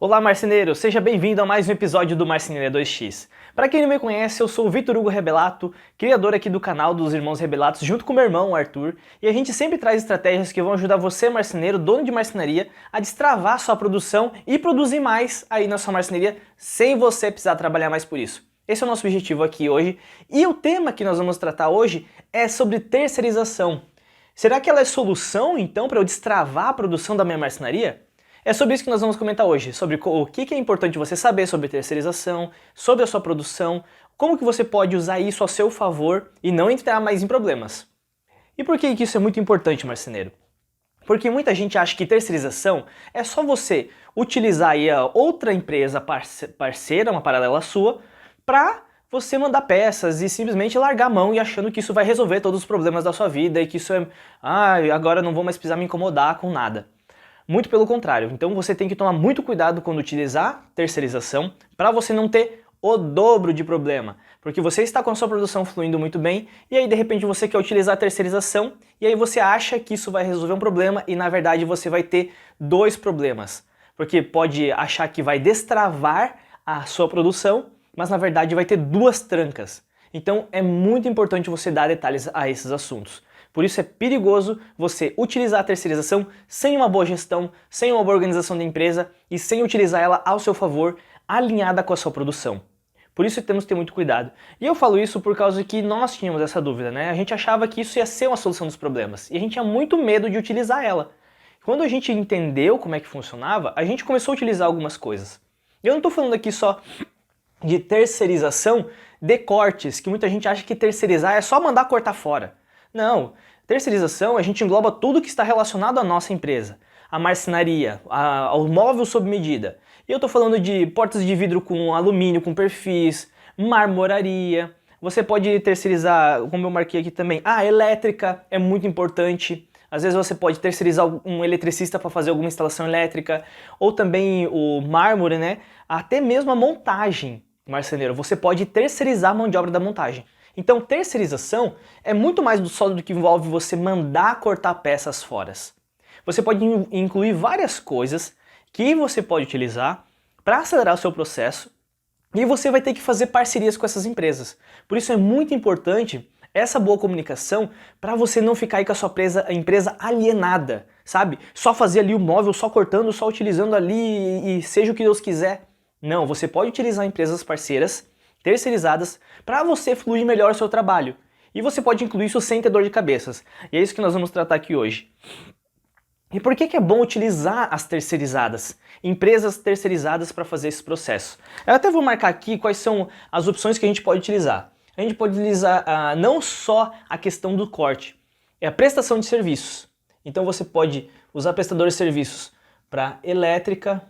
Olá, marceneiro! Seja bem-vindo a mais um episódio do Marcenaria 2x. Para quem não me conhece, eu sou o Vitor Hugo Rebelato, criador aqui do canal dos Irmãos Rebelatos, junto com meu irmão, o Arthur, e a gente sempre traz estratégias que vão ajudar você, marceneiro, dono de marcenaria, a destravar sua produção e produzir mais aí na sua marcenaria, sem você precisar trabalhar mais por isso. Esse é o nosso objetivo aqui hoje, e o tema que nós vamos tratar hoje é sobre terceirização. Será que ela é solução, então, para eu destravar a produção da minha marcenaria? É sobre isso que nós vamos comentar hoje, sobre o que é importante você saber sobre terceirização, sobre a sua produção, como que você pode usar isso a seu favor e não entrar mais em problemas. E por que isso é muito importante, marceneiro? Porque muita gente acha que terceirização é só você utilizar aí a outra empresa parceira, uma paralela sua, para você mandar peças e simplesmente largar a mão e achando que isso vai resolver todos os problemas da sua vida e que isso é, agora não vou mais precisar me incomodar com nada. Muito pelo contrário, então você tem que tomar muito cuidado quando utilizar terceirização para você não ter o dobro de problema, porque você está com a sua produção fluindo muito bem e aí de repente você quer utilizar a terceirização e aí você acha que isso vai resolver um problema e na verdade você vai ter dois problemas, porque pode achar que vai destravar a sua produção, mas na verdade vai ter duas trancas. Então é muito importante você dar detalhes a esses assuntos. Por isso é perigoso você utilizar a terceirização sem uma boa gestão, sem uma boa organização da empresa e sem utilizar ela ao seu favor, alinhada com a sua produção. Por isso temos que ter muito cuidado. E eu falo isso por causa que nós tínhamos essa dúvida, né? A gente achava que isso ia ser uma solução dos problemas e a gente tinha muito medo de utilizar ela. Quando a gente entendeu como é que funcionava, a gente começou a utilizar algumas coisas. Eu não estou falando aqui só de terceirização de cortes, que muita gente acha que terceirizar é só mandar cortar fora. Não, terceirização a gente engloba tudo que está relacionado à nossa empresa. A marcenaria, ao móvel sob medida. E eu estou falando de portas de vidro com alumínio, com perfis, marmoraria. Você pode terceirizar, como eu marquei aqui também, a elétrica é muito importante. Às vezes você pode terceirizar um eletricista para fazer alguma instalação elétrica. Ou também o mármore, né? Até mesmo a montagem, marceneiro. Você pode terceirizar a mão de obra da montagem. Então, terceirização é muito mais do que envolve você mandar cortar peças fora. Você pode incluir várias coisas que você pode utilizar para acelerar o seu processo e você vai ter que fazer parcerias com essas empresas. Por isso é muito importante essa boa comunicação para você não ficar aí com a sua empresa alienada, sabe? Só fazer ali o móvel, só cortando, só utilizando ali e seja o que Deus quiser. Não, você pode utilizar empresas parceiras terceirizadas para você fluir melhor o seu trabalho. E você pode incluir isso sem ter dor de cabeças. E é isso que nós vamos tratar aqui hoje. E por que é bom utilizar as terceirizadas? Empresas terceirizadas para fazer esse processo. Eu até vou marcar aqui quais são as opções que a gente pode utilizar. A gente pode utilizar não só a questão do corte, é a prestação de serviços. Então você pode usar prestadores de serviços para elétrica,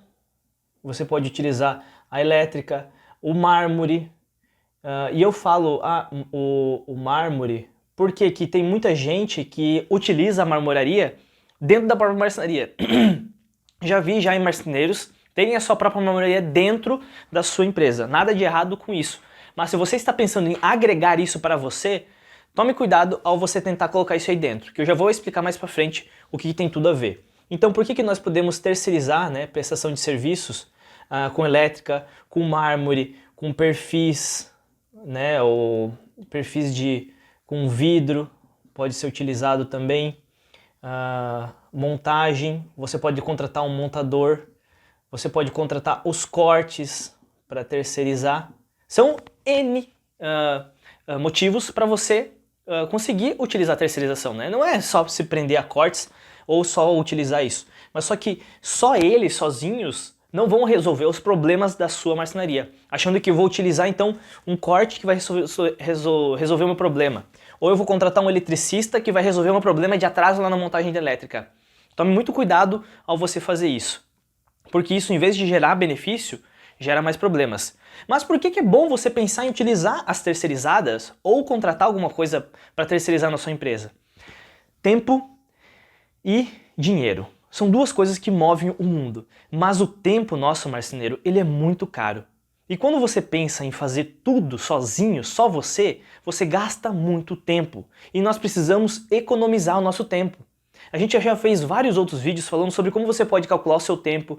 você pode utilizar a elétrica, o mármore. E eu falo o mármore porque que tem muita gente que utiliza a marmoraria dentro da própria marcenaria. Já vi em marceneiros terem a sua própria marmoraria dentro da sua empresa. Nada de errado com isso. Mas se você está pensando em agregar isso para você, tome cuidado ao você tentar colocar isso aí dentro, que eu já vou explicar mais para frente o que tem tudo a ver. Então por que nós podemos terceirizar, né, prestação de serviços com elétrica, com mármore, com perfis, né, ou perfis com vidro, pode ser utilizado também. Montagem, você pode contratar um montador, você pode contratar os cortes para terceirizar. São N motivos para você conseguir utilizar a terceirização, né? Não é só se prender a cortes ou só utilizar isso, mas só que só eles sozinhos não vão resolver os problemas da sua marcenaria, achando que eu vou utilizar então um corte que vai resolver o meu problema. Ou eu vou contratar um eletricista que vai resolver o meu problema de atraso lá na montagem da elétrica. Tome muito cuidado ao você fazer isso, porque isso, em vez de gerar benefício, gera mais problemas. Mas por que é bom você pensar em utilizar as terceirizadas ou contratar alguma coisa para terceirizar na sua empresa? Tempo e dinheiro. São duas coisas que movem o mundo, mas o tempo nosso, marceneiro, ele é muito caro. E quando você pensa em fazer tudo sozinho, só você gasta muito tempo. E nós precisamos economizar o nosso tempo. A gente já fez vários outros vídeos falando sobre como você pode calcular o seu tempo,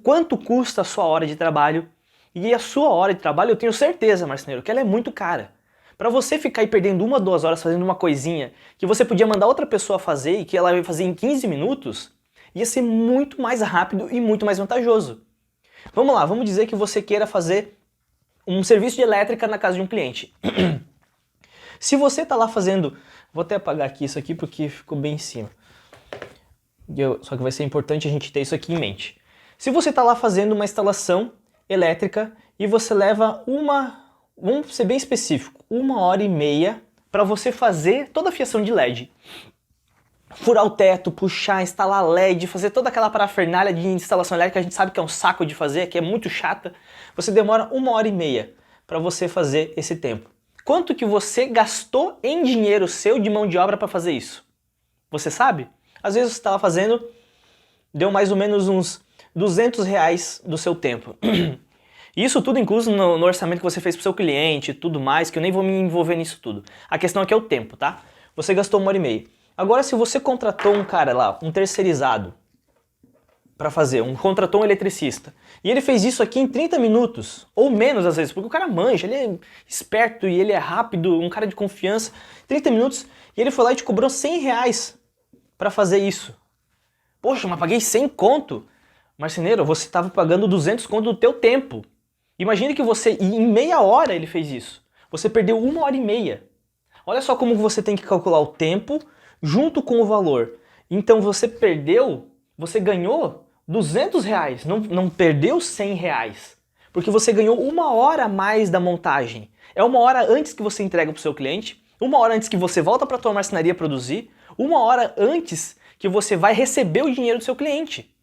quanto custa a sua hora de trabalho. E a sua hora de trabalho, eu tenho certeza, marceneiro, que ela é muito cara. Para você ficar aí perdendo 1, 2 horas fazendo uma coisinha que você podia mandar outra pessoa fazer e que ela vai fazer em 15 minutos, ia ser muito mais rápido e muito mais vantajoso. Vamos lá, vamos dizer que você queira fazer um serviço de elétrica na casa de um cliente. Se você está lá fazendo... Vou até apagar aqui isso aqui porque ficou bem em cima. Só que vai ser importante a gente ter isso aqui em mente. Se você está lá fazendo uma instalação elétrica e você leva vamos ser bem específico, 1h30 para você fazer toda a fiação de LED. Furar o teto, puxar, instalar LED, fazer toda aquela parafernália de instalação elétrica que a gente sabe que é um saco de fazer, que é muito chata. Você demora 1h30 para você fazer esse tempo. Quanto que você gastou em dinheiro seu de mão de obra para fazer isso? Você sabe? Às vezes você estava fazendo, deu mais ou menos uns R$200 do seu tempo. Isso tudo incluso no orçamento que você fez para o seu cliente e tudo mais, que eu nem vou me envolver nisso tudo. A questão aqui é o tempo, tá? Você gastou 1h30. Agora, se você contratou um cara lá, um terceirizado, para fazer, contratou um eletricista, e ele fez isso aqui em 30 minutos, ou menos às vezes, porque o cara manja, ele é esperto e ele é rápido, um cara de confiança, 30 minutos, e ele foi lá e te cobrou R$100 para fazer isso. Poxa, mas paguei 100 conto. Marceneiro, você estava pagando 200 conto do teu tempo. Imagine que em meia hora ele fez isso. Você perdeu 1h30. Olha só como você tem que calcular o tempo junto com o valor. Então você ganhou R$200, não perdeu R$100. Porque você ganhou 1 hora a mais da montagem. É 1 hora antes que você entrega para o seu cliente, 1 hora antes que você volta para a tua marcenaria produzir, 1 hora antes que você vai receber o dinheiro do seu cliente.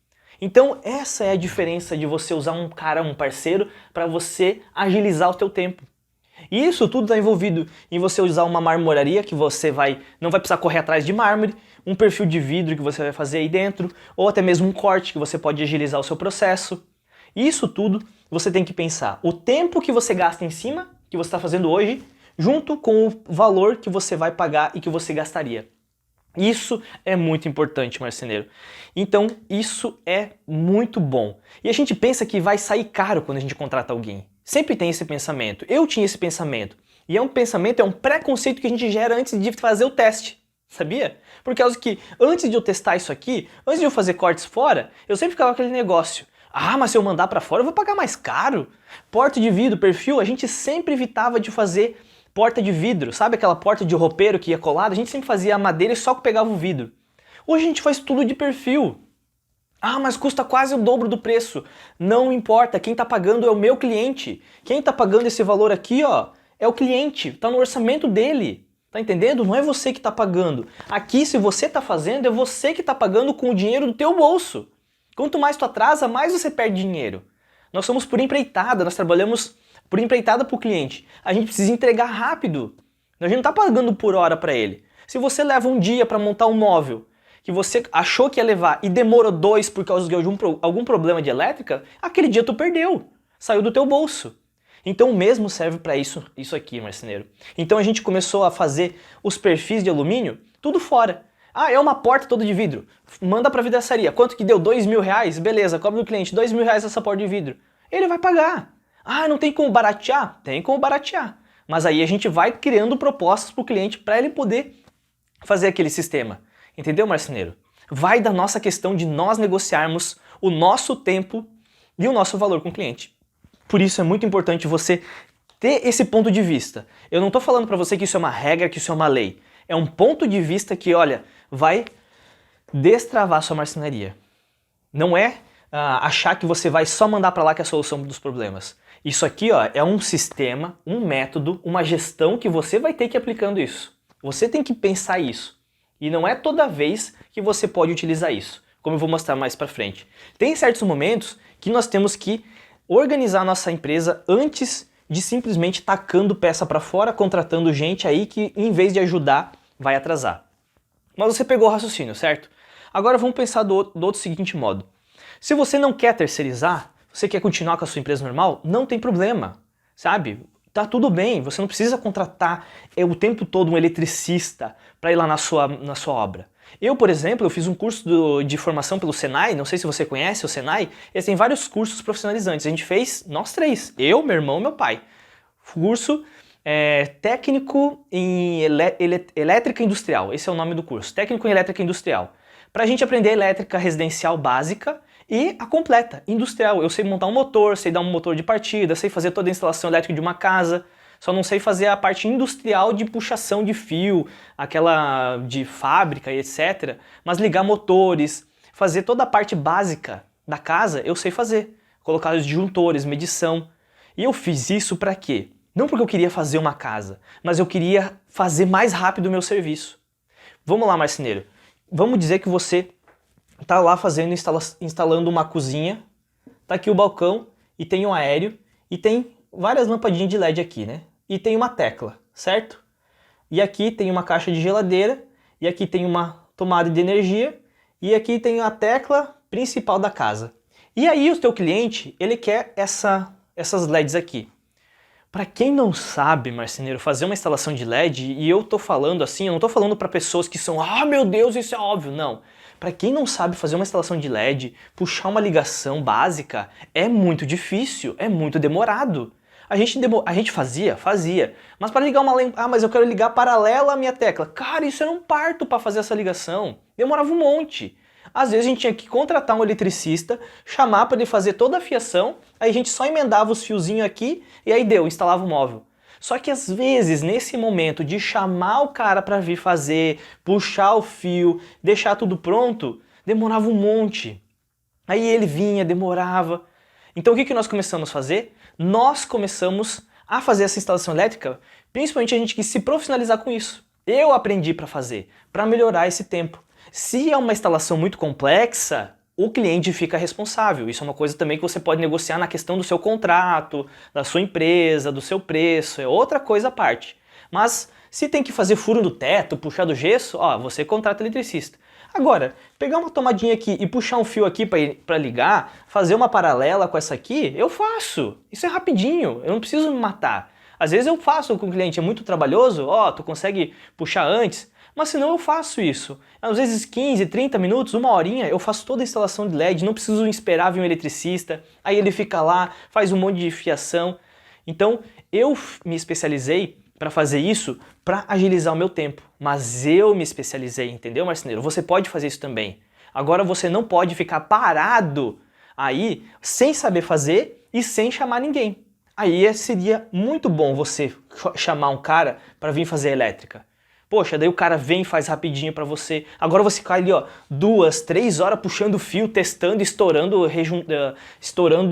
Então essa é a diferença de você usar um parceiro, para você agilizar o teu tempo. E isso tudo está envolvido em você usar uma marmoraria que você não vai precisar correr atrás de mármore, um perfil de vidro que você vai fazer aí dentro, ou até mesmo um corte que você pode agilizar o seu processo. E isso tudo você tem que pensar o tempo que você gasta em cima, que você está fazendo hoje, junto com o valor que você vai pagar e que você gastaria. Isso é muito importante, marceneiro. Então, isso é muito bom. E a gente pensa que vai sair caro quando a gente contrata alguém. Sempre tem esse pensamento. Eu tinha esse pensamento. E é um preconceito que a gente gera antes de fazer o teste. Sabia? Por causa que antes de eu testar isso aqui, antes de eu fazer cortes fora, eu sempre ficava com aquele negócio. Ah, mas se eu mandar para fora eu vou pagar mais caro. Porta de vidro, perfil, a gente sempre evitava de fazer porta de vidro, sabe aquela porta de roupeiro que ia colada? A gente sempre fazia a madeira e só pegava o vidro. Hoje a gente faz tudo de perfil. Ah, mas custa quase o dobro do preço. Não importa, quem está pagando é o meu cliente. Quem está pagando esse valor aqui, ó, é o cliente, está no orçamento dele. Tá entendendo? Não é você que está pagando. Aqui, se você está fazendo, é você que está pagando com o dinheiro do teu bolso. Quanto mais tu atrasa, mais você perde dinheiro. Nós somos por empreitada, nós trabalhamos por empreitada para o cliente. A gente precisa entregar rápido. A gente não está pagando por hora para ele. Se você leva um dia para montar um móvel que você achou que ia levar e demorou 2 por causa de algum problema de elétrica, aquele dia tu perdeu. Saiu do teu bolso. Então o mesmo serve para isso aqui, marceneiro. Então a gente começou a fazer os perfis de alumínio tudo fora. Ah, é uma porta toda de vidro. Manda para a vidraçaria. Quanto que deu? R$2.000? Beleza, cobra do cliente R$2.000 essa porta de vidro. Ele vai pagar. Ah, não tem como baratear? Tem como baratear. Mas aí a gente vai criando propostas para o cliente para ele poder fazer aquele sistema. Entendeu, marceneiro? Vai da nossa questão de nós negociarmos o nosso tempo e o nosso valor com o cliente. Por isso é muito importante você ter esse ponto de vista. Eu não estou falando para você que isso é uma regra, que isso é uma lei. É um ponto de vista que, olha, vai destravar sua marcenaria. Não é achar que você vai só mandar para lá que é a solução dos problemas. Isso aqui, ó, é um sistema, um método, uma gestão que você vai ter que ir aplicando isso. Você tem que pensar isso. E não é toda vez que você pode utilizar isso, como eu vou mostrar mais para frente. Tem certos momentos que nós temos que organizar a nossa empresa antes de simplesmente tacando peça para fora, contratando gente aí que, em vez de ajudar, vai atrasar. Mas você pegou o raciocínio, certo? Agora vamos pensar do outro seguinte modo. Se você não quer terceirizar, você quer continuar com a sua empresa normal, não tem problema, sabe? Tá tudo bem, você não precisa contratar o tempo todo um eletricista para ir lá na sua obra. Eu, por exemplo, eu fiz um curso de formação pelo Senai, não sei se você conhece o Senai, eles têm vários cursos profissionalizantes. A gente fez, nós três, eu, meu irmão e meu pai. Curso técnico em elétrica industrial, esse é o nome do curso, técnico em elétrica industrial. Pra gente aprender elétrica residencial básica e a completa, industrial. Eu sei montar um motor, sei dar um motor de partida, sei fazer toda a instalação elétrica de uma casa, só não sei fazer a parte industrial de puxação de fio, aquela de fábrica e etc. Mas ligar motores, fazer toda a parte básica da casa, eu sei fazer. Colocar os disjuntores, medição. E eu fiz isso pra quê? Não porque eu queria fazer uma casa, mas eu queria fazer mais rápido o meu serviço. Vamos lá, marceneiro. Vamos dizer que você está lá fazendo, instalando uma cozinha, tá aqui o balcão e tem um aéreo e tem várias lampadinhas de LED aqui, né? E tem uma tecla, certo? E aqui tem uma caixa de geladeira e aqui tem uma tomada de energia e aqui tem a tecla principal da casa. E aí o teu cliente, ele quer essas LEDs aqui. Para quem não sabe, marceneiro, fazer uma instalação de LED, e eu tô falando assim, eu não tô falando para pessoas que são, ah, meu Deus, isso é óbvio, não. Para quem não sabe fazer uma instalação de LED, puxar uma ligação básica é muito difícil, é muito demorado. A gente fazia, mas para ligar uma lâmpada, mas eu quero ligar paralela à minha tecla. Cara, isso era um parto para fazer essa ligação. Demorava um monte. Às vezes a gente tinha que contratar um eletricista, chamar para ele fazer toda a fiação, aí a gente só emendava os fiozinhos aqui e aí deu, instalava o móvel. Só que às vezes, nesse momento de chamar o cara para vir fazer, puxar o fio, deixar tudo pronto, demorava um monte. Aí ele vinha, demorava. Então o que nós começamos a fazer? Nós começamos a fazer essa instalação elétrica, principalmente a gente quis se profissionalizar com isso. Eu aprendi para fazer, para melhorar esse tempo. Se é uma instalação muito complexa, o cliente fica responsável. Isso é uma coisa também que você pode negociar na questão do seu contrato, da sua empresa, do seu preço, é outra coisa à parte. Mas se tem que fazer furo no teto, puxar do gesso, ó, você contrata eletricista. Agora, pegar uma tomadinha aqui e puxar um fio aqui para ligar, fazer uma paralela com essa aqui, eu faço. Isso é rapidinho, eu não preciso me matar. Às vezes eu faço com o cliente, é muito trabalhoso, ó, tu consegue puxar antes, mas senão eu faço isso. Às vezes 15, 30 minutos, uma horinha, eu faço toda a instalação de LED, não preciso esperar vir um eletricista, aí ele fica lá, faz um monte de fiação. Então, eu me especializei para fazer isso, para agilizar o meu tempo. Mas eu me especializei, entendeu, marceneiro? Você pode fazer isso também. Agora você não pode ficar parado aí, sem saber fazer e sem chamar ninguém. Aí seria muito bom você chamar um cara para vir fazer elétrica. Poxa, daí o cara vem e faz rapidinho pra você. Agora você cai ali, ó, 2, 3 horas puxando o fio, testando, estourando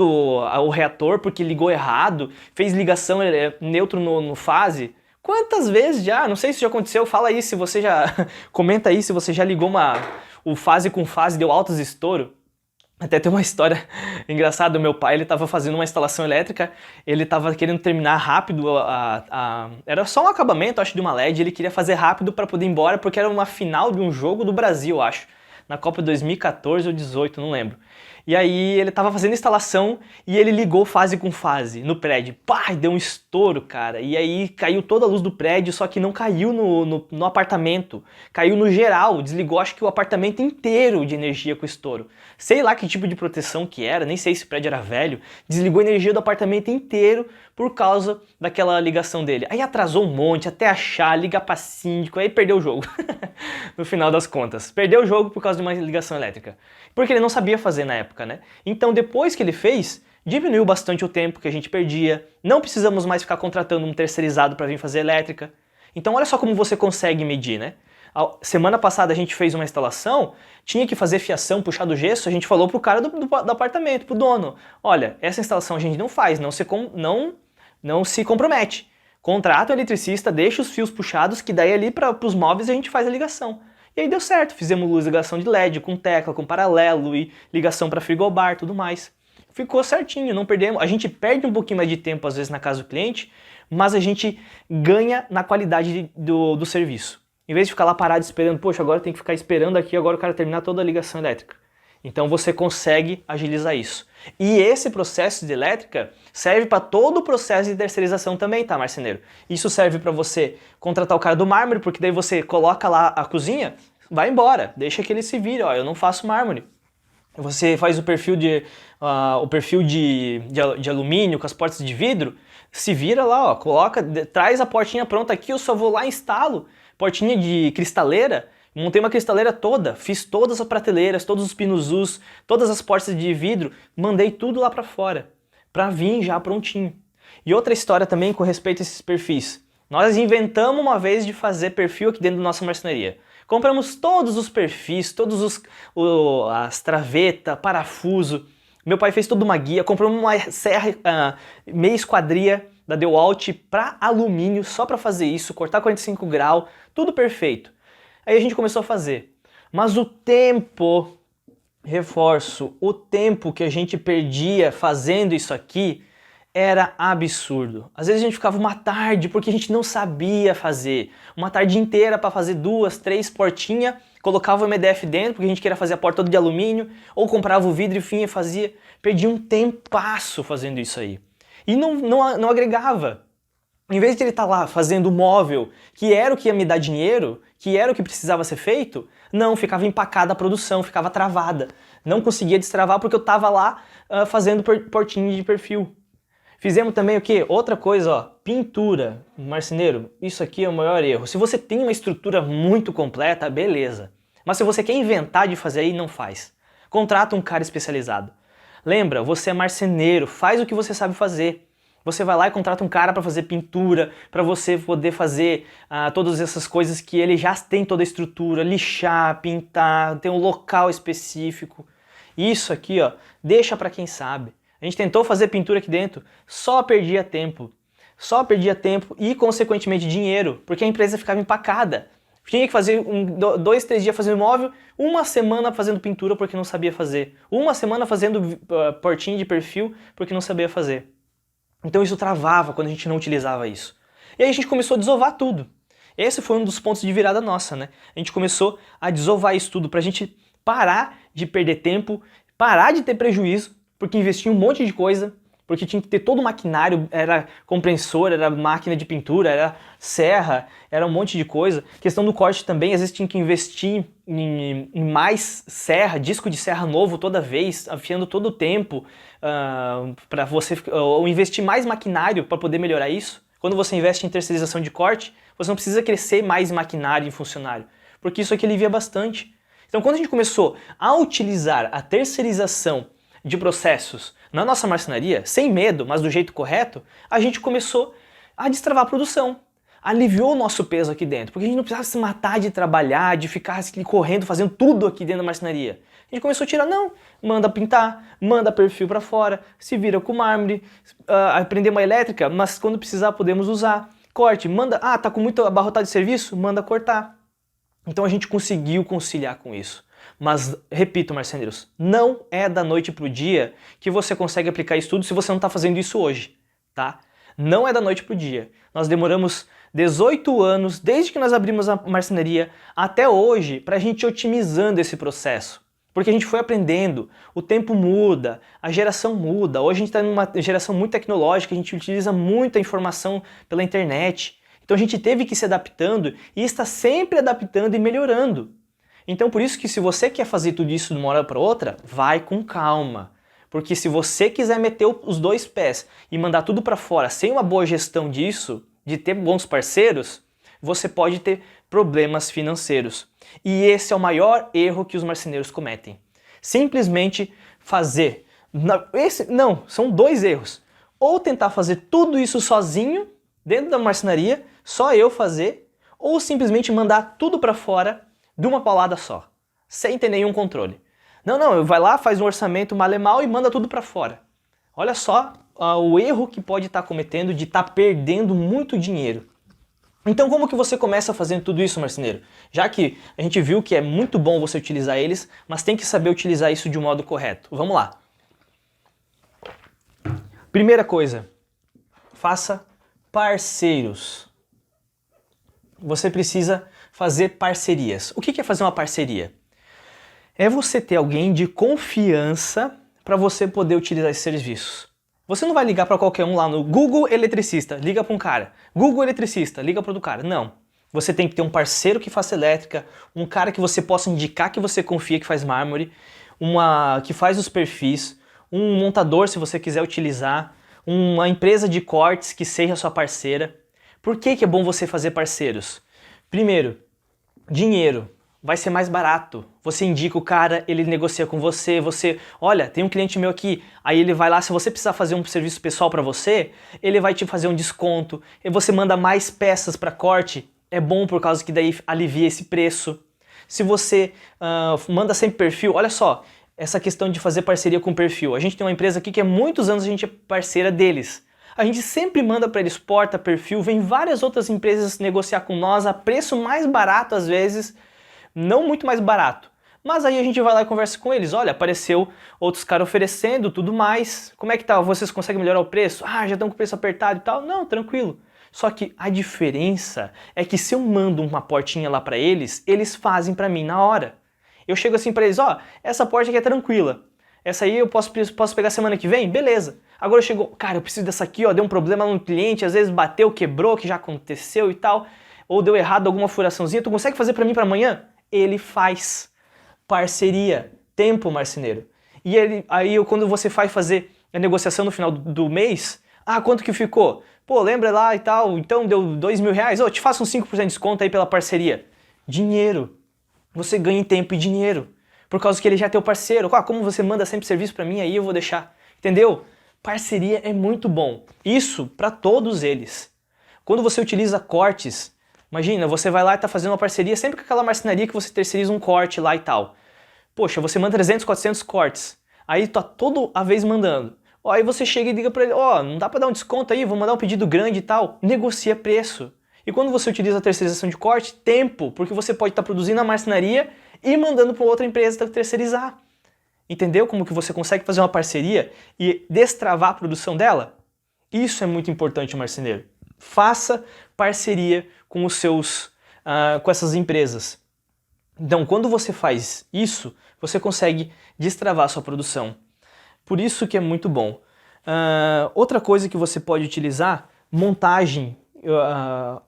o reator porque ligou errado, fez ligação neutro no fase. Quantas vezes já? Não sei se já aconteceu, fala aí se você já... Comenta aí se você já ligou o fase com fase, deu altos estouro. Até tem uma história engraçada, meu pai, ele estava fazendo uma instalação elétrica, ele estava querendo terminar rápido, era só um acabamento, acho, de uma LED, ele queria fazer rápido para poder ir embora, porque era uma final de um jogo do Brasil, acho, na Copa 2014 ou 2018, não lembro. E aí ele estava fazendo instalação e ele ligou fase com fase no prédio. Pá, deu um estouro, cara. E aí caiu toda a luz do prédio, só que não caiu no apartamento. Caiu no geral, desligou acho que o apartamento inteiro de energia com estouro. Sei lá que tipo de proteção que era, nem sei se o prédio era velho. Desligou a energia do apartamento inteiro por causa daquela ligação dele. Aí atrasou um monte, até achar, ligar pra síndico, aí perdeu o jogo. No final das contas. Perdeu o jogo por causa de uma ligação elétrica. Porque ele não sabia fazer na época, né? Então depois que ele fez, diminuiu bastante o tempo que a gente perdia. Não precisamos mais ficar contratando um terceirizado para vir fazer elétrica. Então olha só como você consegue medir, né? Semana passada a gente fez uma instalação, tinha que fazer fiação, puxar do gesso, a gente falou pro cara do apartamento, pro dono, olha, essa instalação a gente não faz, não se compromete. Contrata o eletricista, deixa os fios puxados, que daí ali para os móveis a gente faz a ligação. E aí deu certo, fizemos ligação de LED, com tecla, com paralelo e ligação para frigobar, tudo mais. Ficou certinho, não perdemos. A gente perde um pouquinho mais de tempo às vezes na casa do cliente, mas a gente ganha na qualidade do serviço. Em vez de ficar lá parado esperando, poxa, agora tem que ficar esperando aqui, agora o cara terminar toda a ligação elétrica. Então você consegue agilizar isso. E esse processo de elétrica serve para todo o processo de terceirização também, tá, marceneiro? Isso serve para você contratar o cara do mármore, porque daí você coloca lá a cozinha, vai embora, deixa que ele se vire, ó, eu não faço mármore. Você faz o perfil de alumínio com as portas de vidro, se vira lá, ó, traz a portinha pronta aqui, eu só vou lá e instalo. Portinha de cristaleira, montei uma cristaleira toda, fiz todas as prateleiras, todos os pinuzus, todas as portas de vidro, mandei tudo lá pra fora, pra vir já prontinho. E outra história também com respeito a esses perfis. Nós inventamos uma vez de fazer perfil aqui dentro da nossa marcenaria. Compramos todos os perfis, as travetas, parafuso. Meu pai fez toda uma guia, compramos uma serra meia esquadria da DeWalt para alumínio, só para fazer isso, cortar 45 graus, tudo perfeito. Aí a gente começou a fazer. Mas o tempo, reforço, o tempo que a gente perdia fazendo isso aqui era absurdo. Às vezes a gente ficava uma tarde porque a gente não sabia fazer. Uma tarde inteira para fazer 2, 3 portinhas, colocava o MDF dentro porque a gente queria fazer a porta toda de alumínio, ou comprava o vidro e fim e fazia. Perdia um tempasso fazendo isso aí. E não agregava. Em vez de ele estar lá fazendo o móvel, que era o que ia me dar dinheiro, que era o que precisava ser feito, não, ficava empacada a produção, ficava travada. Não conseguia destravar porque eu estava lá fazendo portinho de perfil. Fizemos também o quê? Outra coisa, ó, pintura. Marceneiro, isso aqui é o maior erro. Se você tem uma estrutura muito completa, beleza. Mas se você quer inventar de fazer aí, não faz. Contrata um cara especializado. Lembra, você é marceneiro, faz o que você sabe fazer. Você vai lá e contrata um cara para fazer pintura, para você poder fazer todas essas coisas que ele já tem toda a estrutura, lixar, pintar, tem um local específico. Isso aqui, ó, deixa para quem sabe. A gente tentou fazer pintura aqui dentro, só perdia tempo. Só perdia tempo e, consequentemente, dinheiro, porque a empresa ficava empacada. Tinha que fazer 2, 3 dias fazendo móvel, uma semana fazendo pintura porque não sabia fazer. Uma semana fazendo portinho de perfil porque não sabia fazer. Então isso travava quando a gente não utilizava isso. E aí a gente começou a desovar tudo. Esse foi um dos pontos de virada nossa, né? A gente começou a desovar isso tudo pra gente parar de perder tempo, parar de ter prejuízo, porque investia um monte de coisa, porque tinha que ter todo o maquinário, era compressor, era máquina de pintura, era serra, era um monte de coisa. Questão do corte também, às vezes tinha que investir em mais serra, disco de serra novo toda vez, afiando todo o tempo, para você, ou investir mais maquinário para poder melhorar isso. Quando você investe em terceirização de corte, você não precisa crescer mais maquinário e funcionário, porque isso aqui alivia bastante. Então quando a gente começou a utilizar a terceirização de processos na nossa marcenaria, sem medo, mas do jeito correto, a gente começou a destravar a produção. Aliviou o nosso peso aqui dentro, porque a gente não precisava se matar de trabalhar, de ficar assim, correndo, fazendo tudo aqui dentro da marcenaria. A gente começou a tirar, não, manda pintar, manda perfil para fora, se vira com mármore, aprender uma elétrica, mas quando precisar podemos usar. Corte, manda, tá com muito abarrotado de serviço, manda cortar. Então a gente conseguiu conciliar com isso. Mas, repito, marceneiros, não é da noite para o dia que você consegue aplicar isso tudo se você não está fazendo isso hoje, tá? Não é da noite para o dia. Nós demoramos 18 anos, desde que nós abrimos a marcenaria até hoje, para a gente ir otimizando esse processo. Porque a gente foi aprendendo, o tempo muda, a geração muda. Hoje a gente está numa geração muito tecnológica, a gente utiliza muita informação pela internet. Então a gente teve que ir se adaptando e está sempre adaptando e melhorando. Então por isso que se você quer fazer tudo isso de uma hora para outra, vai com calma. Porque se você quiser meter os 2 pés e mandar tudo para fora sem uma boa gestão disso, de ter bons parceiros, você pode ter problemas financeiros. E esse é o maior erro que os marceneiros cometem. Simplesmente fazer. São 2 erros. Ou tentar fazer tudo isso sozinho, dentro da marcenaria, só eu fazer, ou simplesmente mandar tudo para fora de uma paulada só, sem ter nenhum controle. Não, vai lá, faz um orçamento mal e manda tudo para fora. Olha só o erro que pode estar cometendo de estar perdendo muito dinheiro. Então como que você começa fazendo tudo isso, marceneiro? Já que a gente viu que é muito bom você utilizar eles, mas tem que saber utilizar isso de um modo correto. Vamos lá. Primeira coisa, faça parceiros. Você precisa fazer parcerias. O que é fazer uma parceria? É você ter alguém de confiança para você poder utilizar esses serviços. Você não vai ligar para qualquer um lá no Google Eletricista, liga para um cara. Google Eletricista, liga para outro cara. Não. Você tem que ter um parceiro que faça elétrica, um cara que você possa indicar que você confia que faz mármore, que faz os perfis, um montador se você quiser utilizar, uma empresa de cortes que seja sua parceira. Por que que é bom você fazer parceiros? Primeiro, dinheiro. Vai ser mais barato. Você indica o cara, ele negocia com você, olha, tem um cliente meu aqui, aí ele vai lá, se você precisar fazer um serviço pessoal para você, ele vai te fazer um desconto, e você manda mais peças para corte, é bom por causa que daí alivia esse preço. Se você manda sempre perfil, olha só, essa questão de fazer parceria com perfil. A gente tem uma empresa aqui que há muitos anos a gente é parceira deles. A gente sempre manda para eles porta, perfil, vem várias outras empresas negociar com nós a preço mais barato às vezes, não muito mais barato. Mas aí a gente vai lá e conversa com eles. Olha, apareceu outros caras oferecendo tudo mais. Como é que tá? Vocês conseguem melhorar o preço? Ah, já estão com o preço apertado e tal. Não, tranquilo. Só que a diferença é que se eu mando uma portinha lá para eles, eles fazem para mim na hora. Eu chego assim para eles, ó, essa porta aqui é tranquila. Essa aí eu posso pegar semana que vem? Beleza. Agora eu chego, cara, eu preciso dessa aqui, ó, deu um problema no cliente, às vezes bateu, quebrou, que já aconteceu e tal, ou deu errado alguma furaçãozinha, tu consegue fazer para mim para amanhã? Ele faz. Parceria, tempo, marceneiro. E quando você vai fazer a negociação no final do mês, quanto que ficou? Pô, lembra lá e tal, então deu R$2.000, te faço um 5% de desconto aí pela parceria. Dinheiro. Você ganha em tempo e dinheiro. Por causa que ele já é teu parceiro. Como você manda sempre serviço pra mim, aí eu vou deixar. Entendeu? Parceria é muito bom. Isso para todos eles. Quando você utiliza cortes, imagina, você vai lá e tá fazendo uma parceria sempre com aquela marcenaria que você terceiriza um corte lá e tal. Poxa, você manda 300, 400 cortes. Aí tá toda a vez mandando. Aí você chega e liga pra ele, não dá pra dar um desconto aí, vou mandar um pedido grande e tal. Negocia preço. E quando você utiliza a terceirização de corte, tempo, porque você pode estar produzindo a marcenaria e mandando para outra empresa terceirizar. Entendeu como que você consegue fazer uma parceria e destravar a produção dela? Isso é muito importante, marceneiro. Faça parceria com com essas empresas. Então, quando você faz isso, você consegue destravar a sua produção. Por isso que é muito bom. Outra coisa que você pode utilizar, montagem,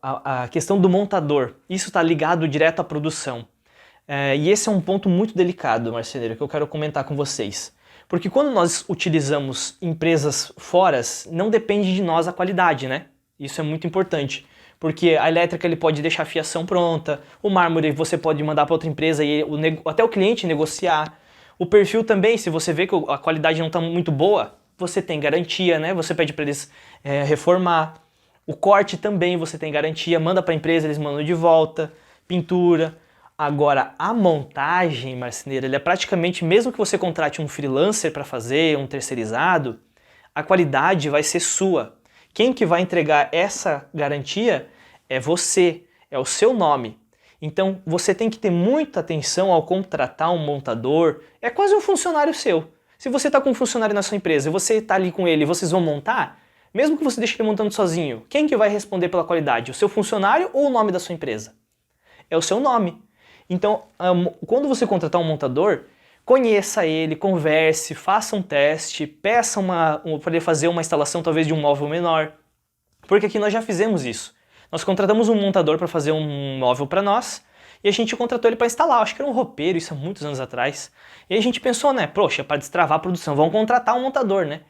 a questão do montador. Isso está ligado direto à produção. E esse é um ponto muito delicado, marceneiro, que eu quero comentar com vocês. Porque quando nós utilizamos empresas fora, não depende de nós a qualidade, né? Isso é muito importante. Porque a elétrica ele pode deixar a fiação pronta, o mármore você pode mandar para outra empresa e até o cliente negociar. O perfil também, se você vê que a qualidade não está muito boa, você tem garantia, né? Você pede para eles reformar. O corte também você tem garantia, manda para a empresa, eles mandam de volta. Pintura. Agora, a montagem, marceneiro, ele é praticamente, mesmo que você contrate um freelancer para fazer, um terceirizado, a qualidade vai ser sua. Quem que vai entregar essa garantia é você, é o seu nome. Então, você tem que ter muita atenção ao contratar um montador, é quase um funcionário seu. Se você está com um funcionário na sua empresa e você está ali com ele e vocês vão montar, mesmo que você deixe ele montando sozinho, quem que vai responder pela qualidade? O seu funcionário ou o nome da sua empresa? É o seu nome. Então, quando você contratar um montador, conheça ele, converse, faça um teste, peça para ele fazer uma instalação talvez de um móvel menor. Porque aqui nós já fizemos isso. Nós contratamos um montador para fazer um móvel para nós e a gente contratou ele para instalar. Acho que era um roupeiro, isso há muitos anos atrás. E aí a gente pensou, né? Poxa, para destravar a produção, vamos contratar um montador, né?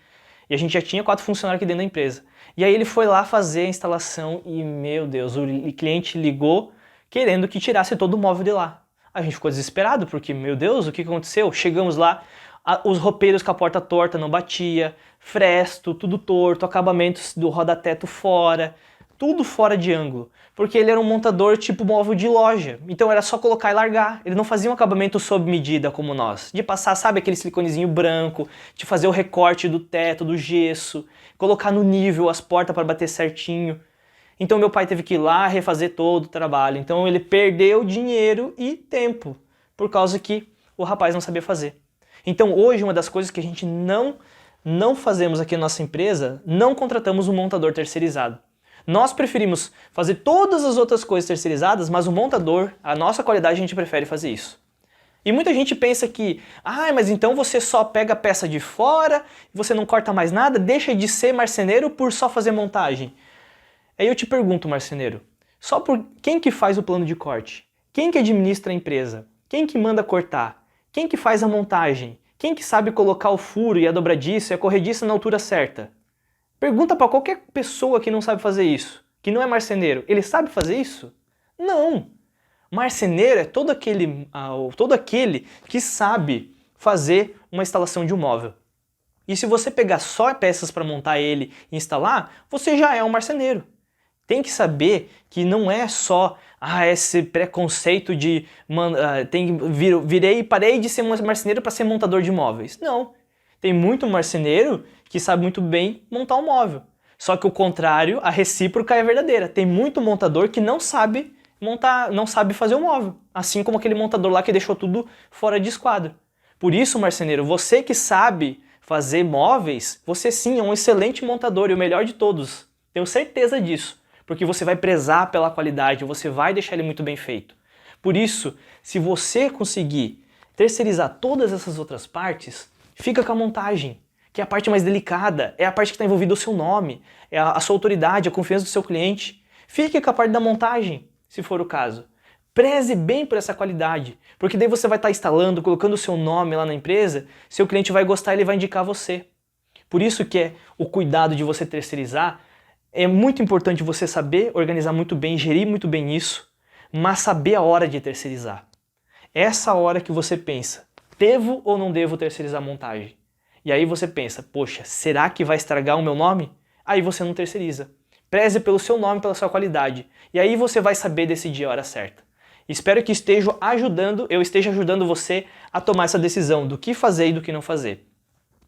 E a gente já tinha 4 funcionários aqui dentro da empresa. E aí ele foi lá fazer a instalação e, meu Deus, o cliente ligou querendo que tirasse todo o móvel de lá. A gente ficou desesperado, porque, meu Deus, o que aconteceu? Chegamos lá, os roupeiros com a porta torta não batia, fresto, tudo torto, acabamentos do roda-teto fora, tudo fora de ângulo. Porque ele era um montador tipo móvel de loja, então era só colocar e largar. Ele não fazia um acabamento sob medida como nós, de passar, sabe, aquele siliconezinho branco, de fazer o recorte do teto, do gesso, colocar no nível as portas para bater certinho. Então meu pai teve que ir lá refazer todo o trabalho. Então ele perdeu dinheiro e tempo, por causa que o rapaz não sabia fazer. Então hoje uma das coisas que a gente não fazemos aqui na nossa empresa, não contratamos um montador terceirizado. Nós preferimos fazer todas as outras coisas terceirizadas, mas o montador, a nossa qualidade, a gente prefere fazer isso. E muita gente pensa que, mas então você só pega a peça de fora, você não corta mais nada, deixa de ser marceneiro por só fazer montagem. Aí eu te pergunto, marceneiro, Só por quem que faz o plano de corte? Quem que administra a empresa? Quem que manda cortar? Quem que faz a montagem? Quem que sabe colocar o furo e a dobradiça e a corrediça na altura certa? Pergunta para qualquer pessoa que não sabe fazer isso, que não é marceneiro. Ele sabe fazer isso? Não! Marceneiro é todo aquele que sabe fazer uma instalação de um móvel. E se você pegar só peças para montar ele e instalar, você já é um marceneiro. Tem que saber que não é só esse preconceito de parei de ser marceneiro para ser montador de móveis. Não. Tem muito marceneiro que sabe muito bem montar um móvel. Só que o contrário, a recíproca é verdadeira. Tem muito montador que não sabe montar, não sabe fazer o móvel. Assim como aquele montador lá que deixou tudo fora de esquadro. Por isso, marceneiro, você que sabe fazer móveis, você sim é um excelente montador e o melhor de todos. Tenho certeza disso. Porque você vai prezar pela qualidade, você vai deixar ele muito bem feito. Por isso, se você conseguir terceirizar todas essas outras partes, fica com a montagem, que é a parte mais delicada, é a parte que está envolvida o seu nome, é a sua autoridade, a confiança do seu cliente. Fique com a parte da montagem, se for o caso. Preze bem por essa qualidade, porque daí você vai estar instalando, colocando o seu nome lá na empresa, seu cliente vai gostar e ele vai indicar você. Por isso que é o cuidado de você terceirizar. É muito importante você saber organizar muito bem, gerir muito bem isso, mas saber a hora de terceirizar. Essa hora que você pensa, devo ou não devo terceirizar a montagem? E aí você pensa, poxa, será que vai estragar o meu nome? Aí você não terceiriza. Preze pelo seu nome, pela sua qualidade. E aí você vai saber decidir a hora certa. Espero que eu esteja ajudando você a tomar essa decisão do que fazer e do que não fazer.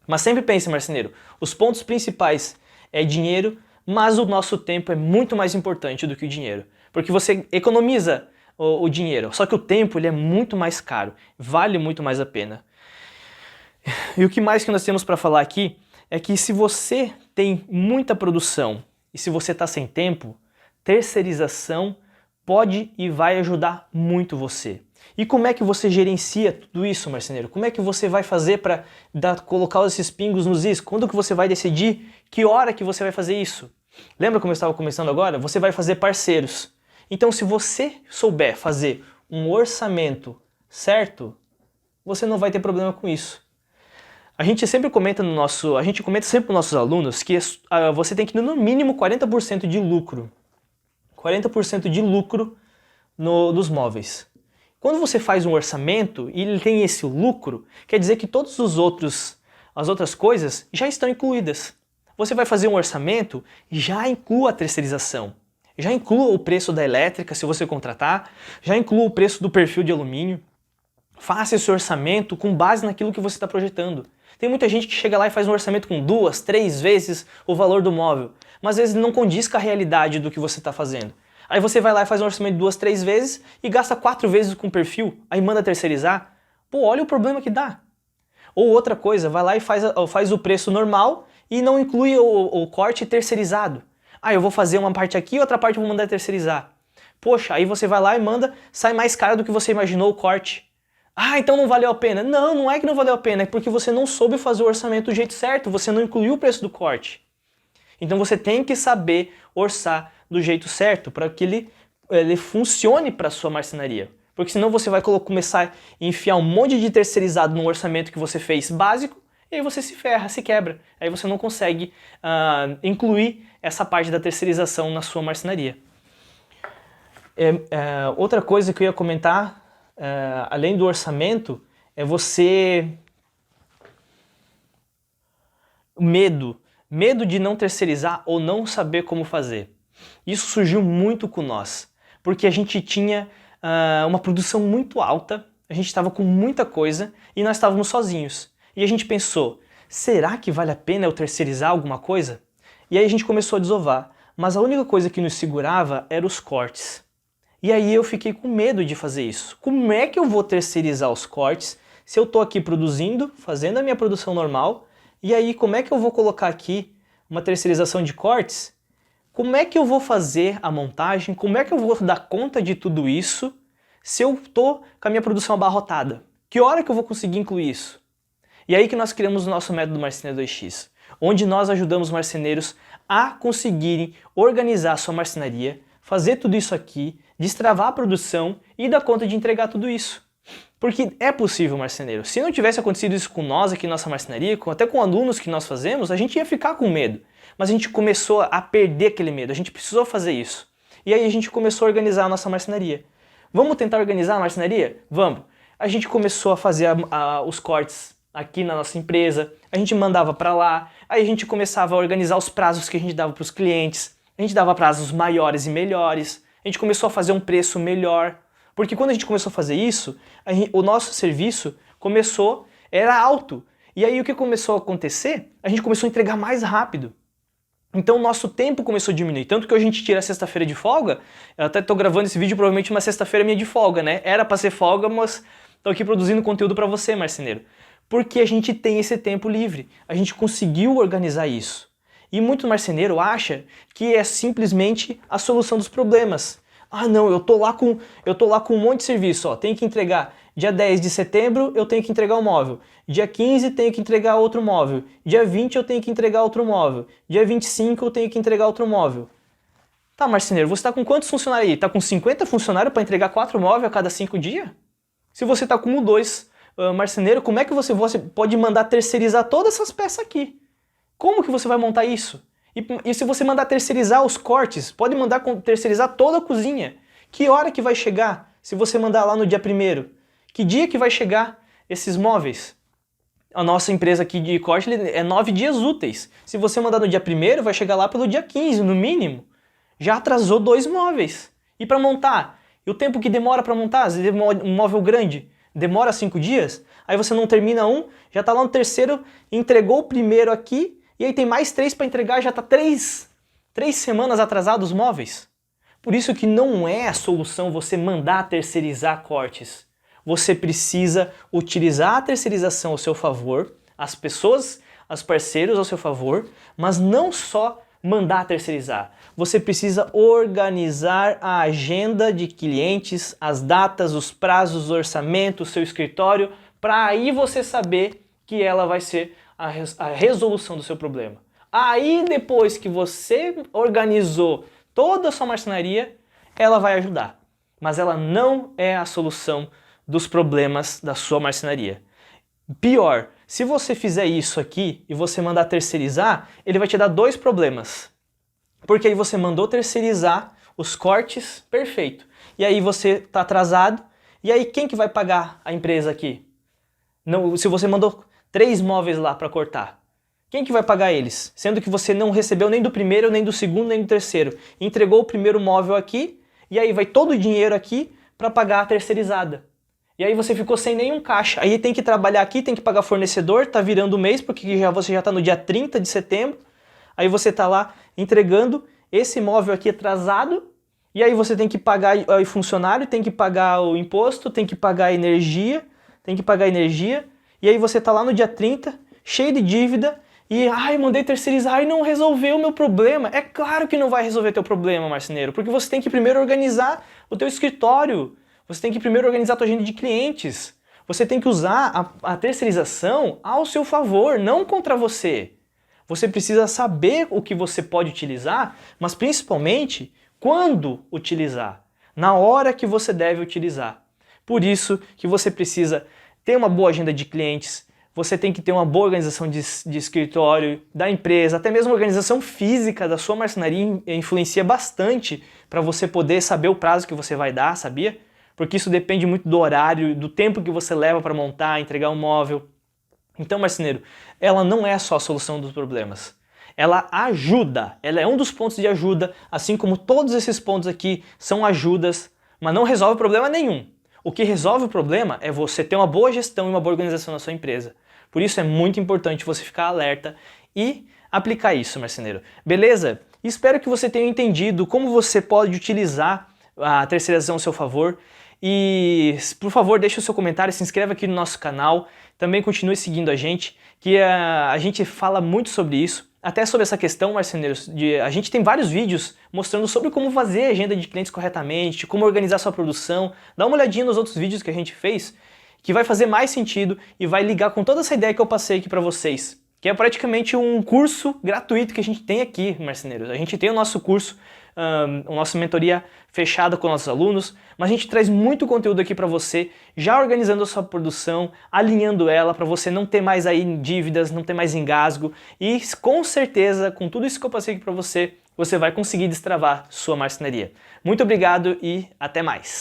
Mas sempre pense, marceneiro, os pontos principais é dinheiro, mas o nosso tempo é muito mais importante do que o dinheiro. Porque você economiza o dinheiro, só que o tempo ele é muito mais caro, vale muito mais a pena. E o que mais que nós temos para falar aqui é que se você tem muita produção e se você está sem tempo, terceirização pode e vai ajudar muito você. E como é que você gerencia tudo isso, marceneiro? Como é que você vai fazer para colocar esses pingos nos is? Quando que você vai decidir que hora que você vai fazer isso? Lembra como eu estava começando agora? Você vai fazer parceiros. Então, se você souber fazer um orçamento certo, você não vai ter problema com isso. A gente sempre comenta sempre para os nossos alunos que você tem que ter no mínimo 40% de lucro. 40% de lucro nos móveis. Quando você faz um orçamento e ele tem esse lucro, quer dizer que todas as outras coisas já estão incluídas. Você vai fazer um orçamento, já inclua a terceirização. Já inclua o preço da elétrica, se você contratar, já inclua o preço do perfil de alumínio. Faça esse orçamento com base naquilo que você está projetando. Tem muita gente que chega lá e faz um orçamento com 2, 3 vezes o valor do móvel, mas às vezes não condiz com a realidade do que você está fazendo. Aí você vai lá e faz um orçamento 2, 3 vezes e gasta 4 vezes com perfil, aí manda terceirizar. Pô, olha o problema que dá. Ou outra coisa, vai lá e faz o preço normal e não inclui o corte terceirizado. Ah, eu vou fazer uma parte aqui e outra parte eu vou mandar terceirizar. Poxa, aí você vai lá e manda, sai mais caro do que você imaginou o corte. Ah, então não valeu a pena. Não, não é que não valeu a pena, é porque você não soube fazer o orçamento do jeito certo, você não incluiu o preço do corte. Então você tem que saber orçar do jeito certo para que ele funcione para a sua marcenaria. Porque senão você vai começar a enfiar um monte de terceirizado no orçamento que você fez básico e aí você se ferra, se quebra. Aí você não consegue incluir essa parte da terceirização na sua marcenaria. Outra coisa que eu ia comentar, além do orçamento, é medo de não terceirizar ou não saber como fazer. Isso surgiu muito com nós, porque a gente tinha uma produção muito alta, a gente estava com muita coisa e nós estávamos sozinhos. E a gente pensou, será que vale a pena eu terceirizar alguma coisa? E aí a gente começou a desovar, mas a única coisa que nos segurava eram os cortes. E aí eu fiquei com medo de fazer isso. Como é que eu vou terceirizar os cortes se eu estou aqui produzindo, fazendo a minha produção normal, e aí como é que eu vou colocar aqui uma terceirização de cortes? Como é que eu vou fazer a montagem? Como é que eu vou dar conta de tudo isso se eu estou com a minha produção abarrotada? Que hora que eu vou conseguir incluir isso? E aí que nós criamos o nosso método Marcenaria 2x, onde nós ajudamos marceneiros a conseguirem organizar a sua marcenaria, fazer tudo isso aqui, destravar a produção e dar conta de entregar tudo isso. Porque é possível, marceneiro. Se não tivesse acontecido isso com nós aqui na nossa marcenaria, até com alunos que nós fazemos, a gente ia ficar com medo. Mas a gente começou a perder aquele medo, a gente precisou fazer isso. E aí a gente começou a organizar a nossa marcenaria. Vamos tentar organizar a marcenaria? Vamos. A gente começou a fazer os cortes aqui na nossa empresa, a gente mandava para lá, aí a gente começava a organizar os prazos que a gente dava para os clientes, a gente dava prazos maiores e melhores, a gente começou a fazer um preço melhor, porque quando a gente começou a fazer isso, o nosso serviço era alto, e aí o que começou a acontecer? A gente começou a entregar mais rápido. Então o nosso tempo começou a diminuir, tanto que hoje a gente tira a sexta-feira de folga, eu até tô gravando esse vídeo provavelmente uma sexta-feira minha de folga, né? Era para ser folga, mas tô aqui produzindo conteúdo para você, marceneiro. Porque a gente tem esse tempo livre, a gente conseguiu organizar isso. E muito marceneiro acha que é simplesmente a solução dos problemas. Ah não, eu tô lá com um monte de serviço, ó, tenho que entregar dia 10 de setembro eu tenho que entregar um móvel, dia 15 tenho que entregar outro móvel, dia 20 eu tenho que entregar outro móvel, dia 25 eu tenho que entregar outro móvel. Tá, marceneiro, você tá com quantos funcionários aí? Tá com 50 funcionários para entregar 4 móveis a cada 5 dias? Se você tá com 1 ou 2 marceneiro, como é que você pode mandar terceirizar todas essas peças aqui? Como que você vai montar isso? E se você mandar terceirizar os cortes, pode mandar terceirizar toda a cozinha. Que hora que vai chegar se você mandar lá no dia 1º? Que dia que vai chegar esses móveis? A nossa empresa aqui de corte é 9 dias úteis. Se você mandar no dia 1º, vai chegar lá pelo dia 15, no mínimo. Já atrasou 2 móveis. E para montar? E o tempo que demora para montar? Se um móvel grande demora 5 dias, aí você não termina um, já está lá no 3º, entregou o primeiro aqui, e aí tem mais 3 para entregar, já está 3 semanas atrasados os móveis. Por isso que não é a solução você mandar terceirizar cortes. Você precisa utilizar a terceirização ao seu favor, as pessoas, os parceiros ao seu favor, mas não só mandar terceirizar. Você precisa organizar a agenda de clientes, as datas, os prazos, o orçamento, o seu escritório, para aí você saber que ela vai ser a resolução do seu problema. Aí depois que você organizou toda a sua marcenaria, ela vai ajudar. Mas ela não é a solução dos problemas da sua marcenaria. Pior, se você fizer isso aqui e você mandar terceirizar, ele vai te dar 2 problemas. Porque aí você mandou terceirizar os cortes, perfeito. E aí você está atrasado, e aí quem que vai pagar a empresa aqui? Não, se você mandou 3 móveis lá para cortar, quem que vai pagar eles? Sendo que você não recebeu nem do primeiro, nem do segundo, nem do terceiro. Entregou o primeiro móvel aqui, e aí vai todo o dinheiro aqui para pagar a terceirizada. E aí você ficou sem nenhum caixa. Aí tem que trabalhar aqui, tem que pagar fornecedor, tá virando o mês, porque você já tá no dia 30 de setembro. Aí você tá lá entregando esse móvel aqui atrasado, e aí você tem que pagar o funcionário, tem que pagar o imposto, tem que pagar a energia, e aí você tá lá no dia 30, cheio de dívida, e mandei terceirizar e não resolveu o meu problema. É claro que não vai resolver teu problema, marceneiro, porque você tem que primeiro organizar o teu escritório. Você tem que primeiro organizar a tua agenda de clientes. Você tem que usar a terceirização ao seu favor, não contra você. Você precisa saber o que você pode utilizar, mas principalmente quando utilizar, na hora que você deve utilizar. Por isso que você precisa ter uma boa agenda de clientes, você tem que ter uma boa organização de escritório, da empresa, até mesmo a organização física da sua marcenaria influencia bastante para você poder saber o prazo que você vai dar, sabia? Porque isso depende muito do horário, do tempo que você leva para montar, entregar um móvel. Então, marceneiro, ela não é só a solução dos problemas. Ela ajuda, ela é um dos pontos de ajuda, assim como todos esses pontos aqui são ajudas, mas não resolve problema nenhum. O que resolve o problema é você ter uma boa gestão e uma boa organização na sua empresa. Por isso é muito importante você ficar alerta e aplicar isso, marceneiro. Beleza? Espero que você tenha entendido como você pode utilizar a terceirização ao seu favor. E, por favor, deixe o seu comentário, se inscreva aqui no nosso canal, também continue seguindo a gente, que a gente fala muito sobre isso, até sobre essa questão, marceneiros, a gente tem vários vídeos mostrando sobre como fazer a agenda de clientes corretamente, como organizar sua produção. Dá uma olhadinha nos outros vídeos que a gente fez, que vai fazer mais sentido e vai ligar com toda essa ideia que eu passei aqui para vocês, que é praticamente um curso gratuito que a gente tem aqui, marceneiros. A gente tem o nosso curso a nossa mentoria fechada com nossos alunos, mas a gente traz muito conteúdo aqui para você, já organizando a sua produção, alinhando ela para você não ter mais aí dívidas, não ter mais engasgo e com certeza, com tudo isso que eu passei aqui para você, você vai conseguir destravar sua marcenaria. Muito obrigado e até mais!